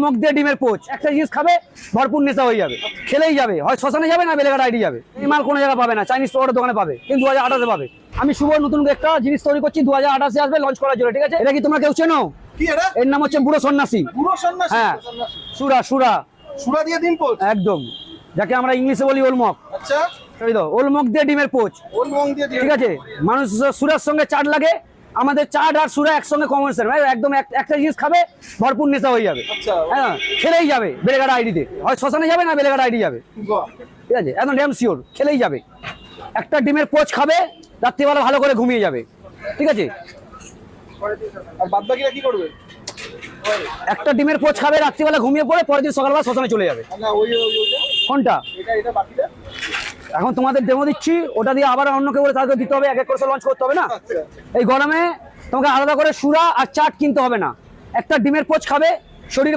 মুখ দিয়ে ডিমের পোচ একটা জিনিস খাবে ভরপুর নেশা হয়ে যাবে, খেলেই যাবে, হয় শ্মশানে যাবে না বেলেঘাটা আইডি যাবে। এই মাল কোনো জায়গায় পাবে না, চাইনিজ পাউডার দোকানে পাবে, কিন্তু 2028 পাবে। আমি শুভ নতুন একটা জিনিস তৈরি করছি, 2028 আসবে লঞ্চ করার জন্য, ঠিক আছে? এটা কি তোমরা কেউ চেনো? এর নাম হচ্ছে বুড়ো সন্ন্যাসী। হ্যাঁ, সুরা সুরা সুরা দিয়ে ডিম পোচ, একদম, যাকে আমরা ইংলিশে বলি ওলমক। আচ্ছা, ওলমক দিয়ে ডিমের পোচ, ঠিক আছে? মানুষ সুরার সঙ্গে চাট লাগে, আমাদের চাট আর সুরা একসঙ্গে কম্বিনেশন, একদম একটা জিনিস খাবে ভরপুর নেশা হয়ে যাবে। হ্যাঁ, খেলেই যাবে বেলেঘাটা আইডিতে, হয় শ্মশানে যাবে না বেলেঘাটা আইডি যাবে, ঠিক আছে? একদম ড্যাম শিওর খেলেই যাবে। একটা ডিমের পোচ খাবে, রাত্রিবেলা ভালো করে ঘুমিয়ে যাবে, ঠিক আছে? আর বাদ বাকিরা কি করবে? একটা ডিমের পোচ খাবে, রাত্রিবেলা ঘুমিয়ে পড়ে পরের দিন সকালবেলা শ্মশানে চলে যাবে। না কোনটা? এটা বাকিটা এখন তোমাদের ডেমো দিচ্ছি, ওটা দিয়ে আবার অন্য কেউ তাদেরকে দিতে হবে, এক এক করে লঞ্চ করতে হবে না। এই গরমে তোমাকে আলাদা করে সুরা আর চাট কিনতে হবে না, একটা ডিমের পোচ খাবে, শরীরে